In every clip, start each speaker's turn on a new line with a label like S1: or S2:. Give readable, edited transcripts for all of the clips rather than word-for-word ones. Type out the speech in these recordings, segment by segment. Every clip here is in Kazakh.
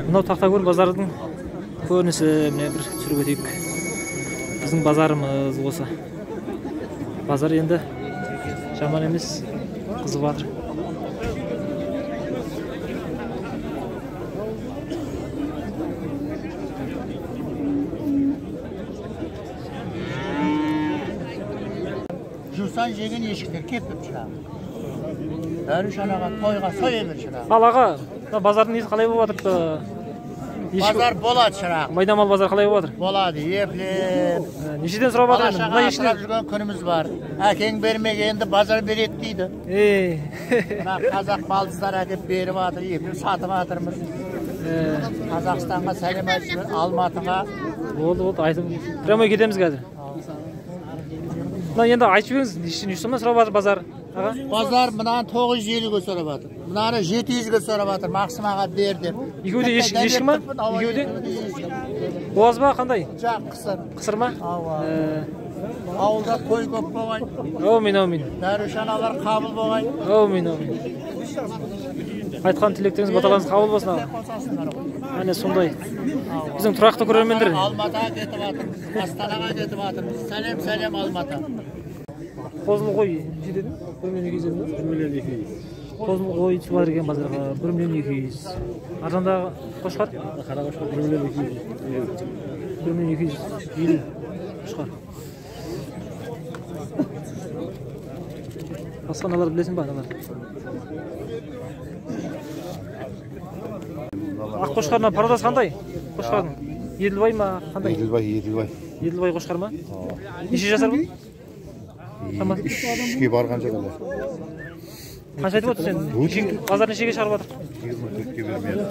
S1: Мынау Тақтакөл базардың көрінісі, міне бір түсіріп өтейік. Біздің базарымыз осы. Базар енді жаман емес, қызып жатыр.
S2: Жусан жеген ешіктер кепіп шырағы. Дәруш анаға тойға соя бер шырағы.
S1: Ал аға, базардың несі қалай болып жатыр?
S2: Базар болады шырағы.
S1: Майдамал базар қалай болып жатыр?
S2: Болады, еплеп.
S1: Нешеден сұрап жатыр?
S2: Балашаға асырап жүрген күніміз бар. Әкең бермегенді базар береді дейді. Мына қазақ балдыздар әкеп беріп жатыр, еплеп сатып жатырмыз. Қазақстанға сәлем айтып, Алматыға.
S1: Болды, айтып. Прямой кетеміз қазір. Енді айтып беріңіз, неше сомнан сұрап жатыр базар?
S2: Базар мынаны 950-ге сұрап жатыр. Мынаны 700-ге сұрап жатыр. Мақсымаға бер деп.
S1: Екеуде ешкі ма? Екеуде? Боғаз ба қандай?
S2: Жақ қысыр.
S1: Қысыр ма?
S2: Ауылда қой көп болғай.
S1: Аумин.
S2: Дәруш аналар қабыл болғай.
S1: Аумин. Айтқан тілектеріңіз, баталарыңыз қабыл болсын аға. Әне сондай. Біздің тұрақты көрермендер.
S2: Алматыға кетіп жатырмыз, Астанаға кетіп жатырмыз. Сәлем Алматы.
S1: Қозыл қой жетеді ме? 1 миллион 200 ме? 1 миллион 200. Қозыл қой шығар екен базарға 1 миллион 200. Арзандағы қошқар? Қара қошқар 1 миллион 200. 1 миллион 250 қошқар. Басқа аналар білесің ба аналар? Ақ қошқарына парадасы қандай? Қошқардың? Еділбай ма? Қандай? Еділбай қошқар ма? Неше жасар бұл?
S3: 3-ге барған жағында.
S1: Қанша айтып отырсың сен? Базар нешеге шығарып жатыр?
S3: 24-ге бермейді.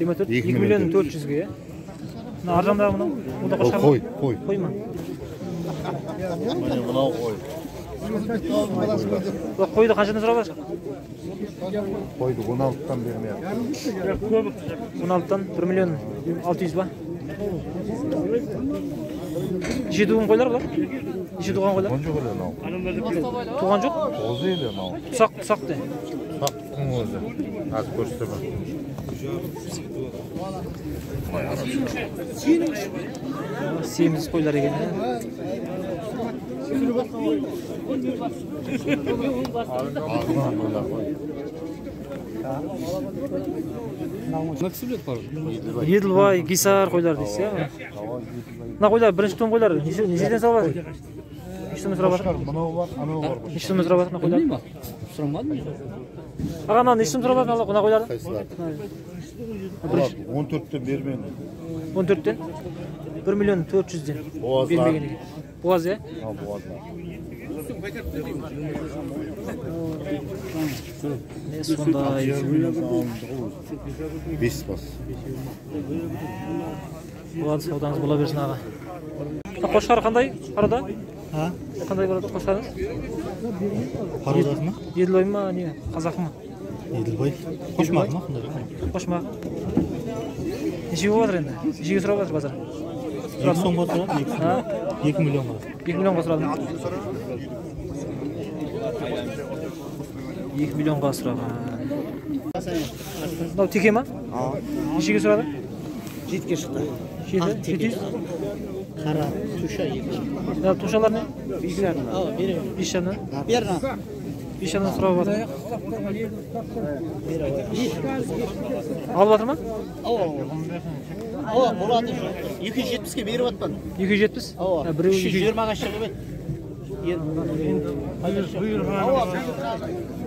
S1: 24? 2 миллион 400-ге. Мына арзандағы мынау? Бұл да қошқар ма?
S3: Қой.
S1: Қой ма?
S3: Мынау қой.
S1: Қойды қаншадан сұрап жатыр?
S3: Қойды 16-тан бермейді.
S1: 16-тан 1 миллион 600 ба? Неше туған қойлар бұлар? Неше туған қойлар? Туған жоқ?
S3: Қозы елі мынау.
S1: Тұсақ де?
S3: Тұсақ тұқың өзі. Азып көрсетемін.
S1: Семіз қойлар екен. Еділбай, Гисар қойлар дейсіз, иә? Мына қойлар, бірінші туын қойлар, нешеден сұрап жатыр? Неше сомнан сұрап жатыр?
S3: Мынау бар, анау бар.
S1: Неше сомнан сұрап жатыр мына қойлар? Сұрамадым. Аға, мына неше сомнан сұрап жатыр мына қойларды?
S3: Қайсыларды? 14-тен бермейді.
S1: 14-тен? 1 миллион 400-ден.
S3: Боғаздар.
S1: Боғаз, иә?
S3: Боғаздар.
S1: Не сондай?
S3: 5 бас.
S1: Болады, саудаңыз бола берсін аға. Қошқар қандай? Арада? Қандай болады қошқарыңыз?
S4: Парадасы ма?
S1: Еділбай ма, не? Қазақ ма?
S4: Еділбай. Қошмақ ма?
S1: Қошмақ. Неше болып жатыр енді? Нешеге сұрап жатыр базар?
S4: 2 сомға сұрады, 2 миллионға.
S1: 2 миллионға сұрады. 2 миллионға сұраған. Мынау теке ма? Нешеге сұрады?
S2: 7-ге шықты.
S1: 700?
S2: Қара, туша 2.
S1: Тушалар не?
S2: 5 жарынан.
S1: 5 жарынан? 5 жарынан сұрап жатыр. Алып жатыр ма?
S2: Болады. 270-ге беріп отпан.
S1: 270?
S2: 320-ға шығып еді.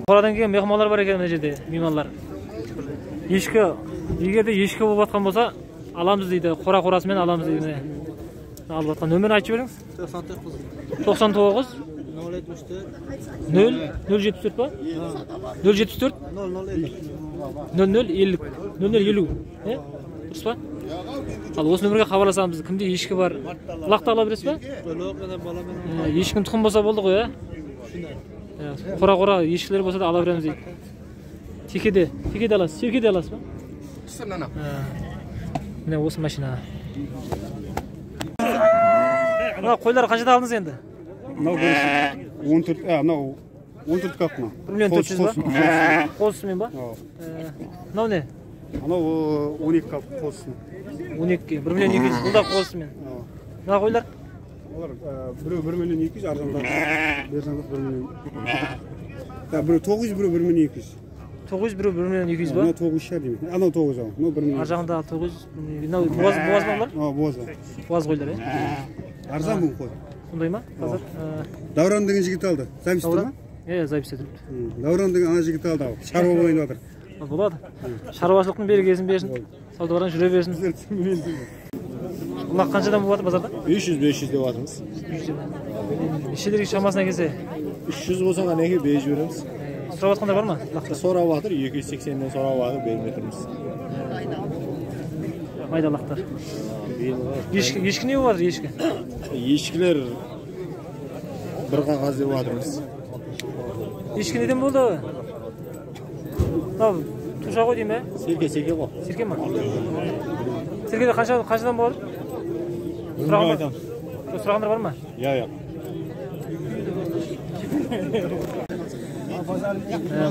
S1: Қорадан келген мехмандар бар екен мына жерде, меймандар. Ешкі, егерде ешкі болып жатқан болса, аламыз дейді, қора-қорасымен аламыз дейді. Алып жатқан нөмірін айтып беріңіз. 99 074 ба? 074 0050 0050. Дұрыс па? Ал осы нөмірге хабарласамыз. Кімде ешкі бар? Лақта ала бересіз ба? Ешкім тұқым болса болды ғой, иә? Қора-қора ешкілер болса да ала береміз дейді. Текеде аласыз, сеукеде аласыз ба? Міне осы машина. Қойлар қаншада алдыңыз енді?
S5: Мынау 14 қап мына.
S1: 1 миллион 400 ба? Қозысымен ба? Мынау не?
S5: Анау 12 кап қоссын.
S1: 12, 1 миллион 200. Бұл да қосымен. Мына қойлар?
S5: Олар біреу 1 миллион 200, арзандап. Берсаңыз 1 миллион. Біреу 900, біреу 1 миллион 200.
S1: 900, біреу 1 миллион 200 ба?
S5: Анау 900 шығар деймін. Анау 900 ау. Мынау 1 миллион.
S1: Ар жағында 900. Мынау боз ба олар?
S5: Боз.
S1: Боз қойлар,
S5: Арзан бұл қой.
S1: Сондай ма? Қазір.
S5: Дауран деген жігіт алды. Запись тұр ма?
S1: Запись етілді.
S5: Дауран деген ана жігіт алды ау. Шаруа болайын отыр.
S1: Болады. Шаруашылықтың берекесін берсін. Саудадан жүре берсін. Бұлақ қаншадан болып жатыр базарда?
S6: 500 деп жатырмыз.
S1: Нешелерге шамасына келсе?
S6: 300 болса ғанеге бей жібереміз.
S1: Сұрап жатқандар бар ма?
S6: Сұрап жатыр, 280-ден сұрап жатыр, бермей тұрмыз.
S1: Майдалақтар. Ешкі не болып жатыр, ешкі?
S6: Ешкілер бір қағаз деп жатырмыз.
S1: Ешкі неден болды? Туша ғой дейм бе?
S6: Серке ғой.
S1: Серке ма? Серкеде қаншадан болады? Сұрағандар бар ма?
S6: Я.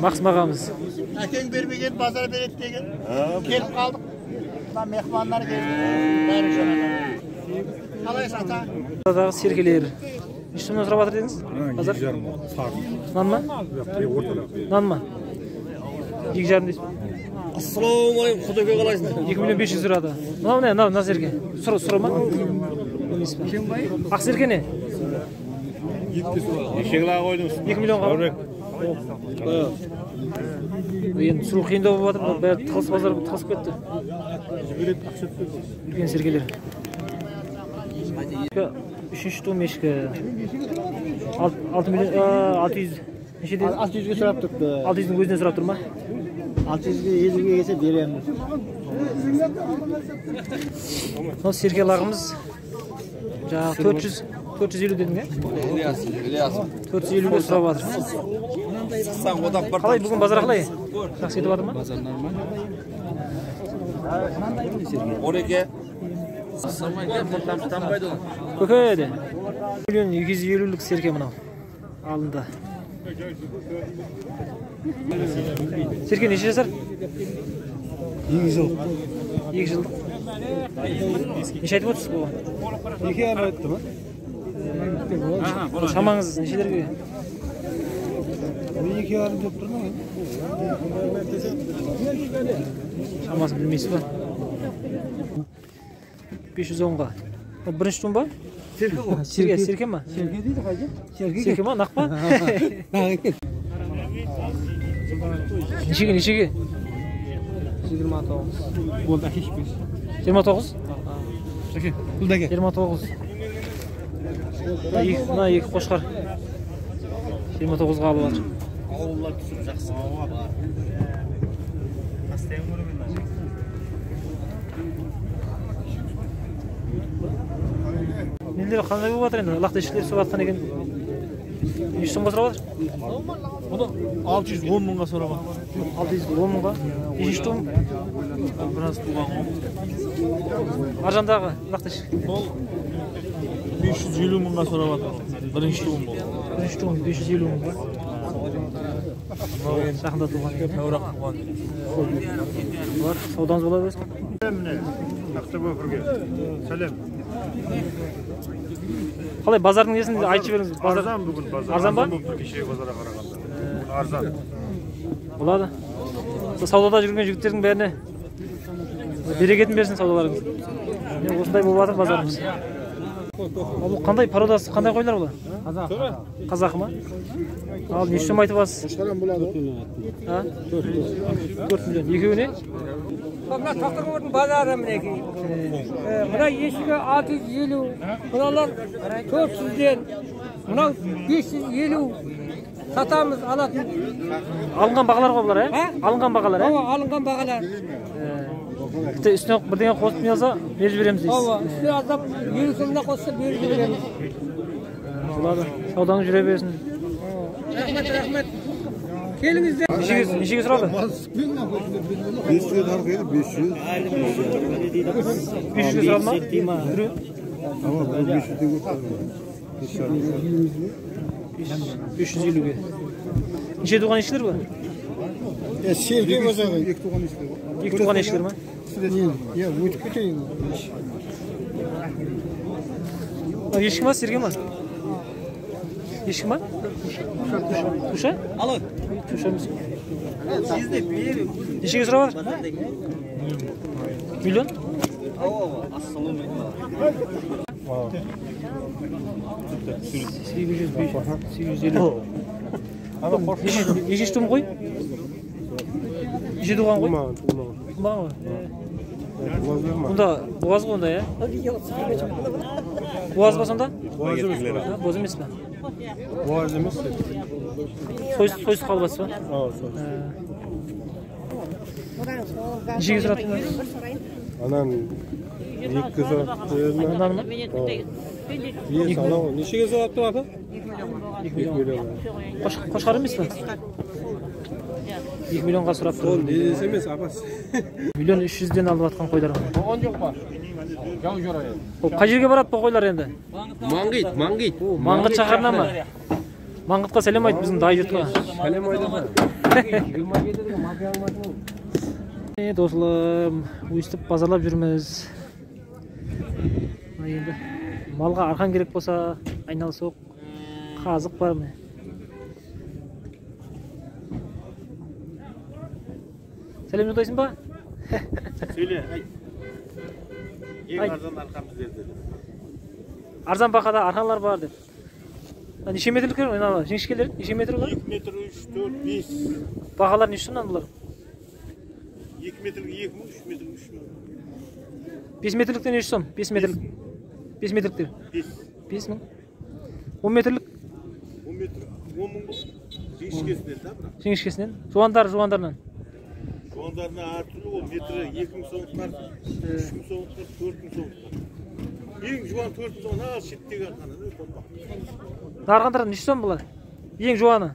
S1: Мақсым ағамыз.
S2: Әкең бермеген базар береді деген. Келіп қалдық. Мехмандар келді. Бәрі жаңадан. Қалай сата?
S1: Базардағы серкелер. Неше сомнан сұрап жатыр дедіңіз? Базар?
S5: 2,5
S1: Нан ма? Нан ма? 2,5 дейсіз ба?
S6: Ассалаумағалейкум, құдайға қалайсың?
S1: 2 миллион 500 сұрады. Мына серке. Сұра ма? Ақ серке не?
S6: Ешегілі қойдыңыз.
S1: 2 миллион қалды. Енді сұру қиындау болып жатыр, бәрі тығыз базар тығызып кетті. Үлкен серкелер. Үшінші туым ешкі 6 миллион 600. Неше дейді?
S2: 600-ге сұрап тұрды.
S1: 600-дің өзінен сұрап тұр ма?
S2: 600-ге 50-ге келсе береміз.
S1: Сол серкелағымыз жаңағы 450 дедің, 450-ге сұрап жатыр. Қалай бүгін базар қалай? Жақсы кетіп жатыр ма?
S7: Базар нормально.
S1: Көкейді. 1 миллион 250-лік серке мынау. Алында. Серке неше жасар?
S5: 2 жыл.
S1: 2 жылдық. Неше айтып отырсыз бұған?
S5: 2 ай айтты ма?
S1: Шамаңыз нешелерге?
S5: 2 ай деп тұр ма?
S1: Шамасын білмейсіз ба? 510-ға. Бірінші туым ба?
S5: Серке ғой.
S1: Серке ма?
S5: Серке дейді қайда?
S1: Серке ма? Нақ па? Нешеге?
S5: 29. Болды, әкешпес.
S1: 29?
S5: Жеке, бұл дәке.
S1: 29. Мына екі қошқар. 29-ға алып жатыр.
S6: Ауыллар түсіп жақсы.
S1: Нелері қандай болып жатыр енді? Лақта ішкілер сұрап жатқан екен. Неше сомға сұрап жатыр?
S6: Бұны 610 мыңға сұраған.
S1: 610 мыңға. Нешінші туым?
S6: Біраз туған ғой.
S1: Аржандағы лақта ішкі.
S6: Ол 550 мыңға сұрап жатыр. Бірінші туым бұл.
S1: Бірінші туым 550 мыңға. Жақында туған.
S6: Тәурақ туған.
S1: Бар, саудаңыз бола берсін.
S5: Сәлем.
S1: Қалай базардың несін айтып жіберіңіз?
S5: Арзан бүгін базар.
S1: Арзан ба?
S5: Кешегі базарға қарағанда. Арзан.
S1: Болады. Саудада жүрген жігіттердің бәріне берекетін берсін саудаларыңыз. Осындай болып жатыр базарымыз. Бұл қандай пародасы, қандай қойлар бұл? Қазақы ма? Ал неше сом айтып аласыз?
S5: 4
S1: миллион. Екеуіне?
S8: Мына Тоқтарбайдың базары мінекей. Мына ешігі 650, мыналар 400-ден, мынау 550 сатамыз алатын.
S1: Алынған бағалар ғой бұлар, Алынған бағалар,
S8: Алынған бағалар.
S1: Үстіне бірдеңе қосып не алса, беріп жібереміз дейсіз.
S8: Үстіне аздап 50 сомына қосса беріп жібереміз.
S1: Болады. Саудаңыз жүре берсін.
S8: Рахмет. Келіңіздер.
S1: Нешеге сұрады?
S5: 500 тарқайды, 500.
S1: 500-ге сұрады ма? Біреу?
S5: Ama bu 500'den kurtarmıyor.
S1: 550-ге. Неше туған ешкілер бұл?
S5: Sergi bozog'i. Iki tuğan eshiklar.
S1: İki tuğan eshiklar mı?
S5: Ya, o'tib ketaymi?
S1: Eshik mi, sergi mi? Eshik mi? Tuşa? Alın. Tuşamiz. Nechaga so'rayapsiz? Million? Assalomu alaykum. 850. Necha tuğum qo'y? Necha tuğan qo'y? Tuğman. Bunda boğaz mı onda ya? Boğaz mı sonda?
S5: Boğaz emas.
S1: Boğaz emas mı?
S5: Boğaz emas.
S1: So'ysiz qalbasi mı? Nechaga so'rabsiz?
S5: Anan 2 so'rabdi.
S1: Ananmi?
S5: Yes, ana nechaga so'rabdi aka? 2 million.
S1: Qo'shqar emasmi? 2 millionga so'rab turibdi.
S5: Desiz emas, apas.
S1: 1 300 dan olayotgan qo'ylar.
S5: Bo'lgan yo'q bor. Yo'q jo'raydi.
S1: Xo'p, qayerga boradi bu qo'ylar endi?
S5: Mangit.
S1: Mangit shahardanmi? Mangitga salom ayt bizning doy yurtga.
S5: Salom aytaman.
S1: Do'stlar, uyistib bozorlab yurmiz. Endi malga arqon kerak bo'lsa, ayналсақ, qaziq bormi? Selam yo'ldaysan ba?
S3: Söyle. Eng arzon arqamiz dedi.
S1: Arzon baqada arqonlar bor deb. Necha metrlik mana jingishkelar? Necha metr ular?
S3: 2 metr 3, 4, 5.
S1: Бағалар неше сонан бұлар?
S3: 2 metrlik 2 mi, 3 metrlik 3 mi?
S1: 5 metrliktен неше сом? 5 метрлік. 5 метрліктер. 5 мың. 10 метрлік?
S3: 10 metr 10 мың бұл. Жіңішкесінен да бірақ.
S1: Жіңішкесінен? Жуандарынан?
S3: Жуандарына әртүрлі ол метрі 2 мың соңықтар, 3 мың соңықтар, 4 мың соңықтар. Ең жуан 4 мың соңықтар, ал шеттегі арқанын өй болмақ.
S1: Нарғандардың неше сом бұлар? Ең жуаны?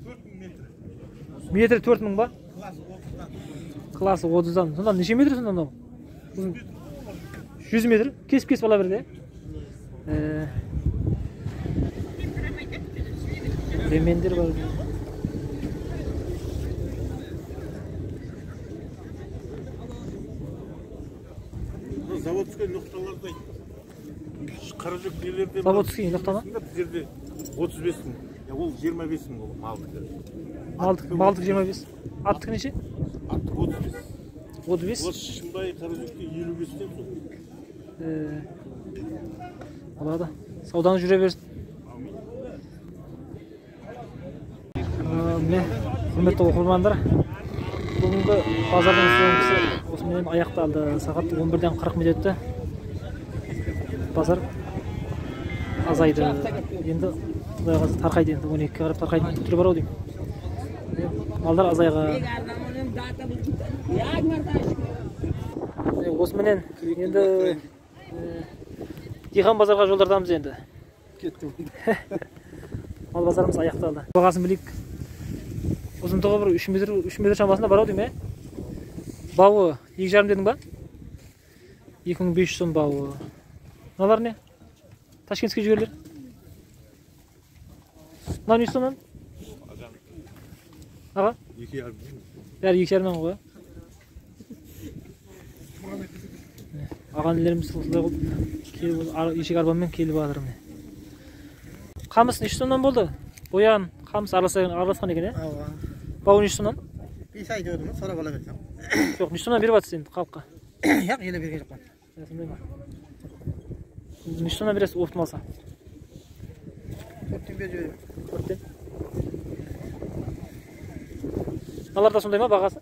S3: 4 мың метр.
S1: Метрі 4 мың ба?
S3: Класы 30'dan.
S1: Класы 30'dan. Сонда неше метр сонда мынау? 100 метр? Кесіп ала берді. Ремендер бар.
S3: Заводской нұқталарда қаражөк нелерде
S1: Заводский нұқта ма?
S3: Біз жерде 35 мың. Ол 25 мың ол малдық.
S1: Малдық 25. Аттық неше?
S3: Аттық 35.
S1: 35?
S3: Осы шымбай қаражөкте 55-тен сол.
S1: Болады. Сауданы жүре берсін. Міне, құрметті оқырмандар, бүгінгі базардың сөңгісі осымен аяқталды. Сағат 11-ден 40 минут өтті. Базар азайды. Енді тарқайды, енді 12-ге қарап тарқайды. Түрі бар ау деймін. Малдар азайға. Осыменен енді диқан базарға жолдардамыз енді.
S5: Кеттім.
S1: Мал базарымыз аяқталды. Бағасын білейік. Ұзындығы бір 3 метр шамасында бар ау дейм, Бауы 2,5 дедің ба? 2500 сом бауы. Мыналар не? Ташкентке жіберілер. Мынау не сомнан? Аға?
S3: 2,5.
S1: Бәрі 2,5 мың ғой. Ағанелеріміз ешек арбамен келіп жатыр. Қамыс неше сомнан болды? Боян, қамыс араласқан екен, Бауы неше сомнан?
S8: 5 ай дедім, сұрап ала берсем.
S1: Жоқ, неше сомнан беріп жатсыз енді халыққа?
S8: Жоқ, еле берген жоқпын.
S1: Неше сомнан бересіз оптым алса?
S8: 4-тен беріп жіберемін.
S1: 4-тен. Мыналар да сондай ма бағасы?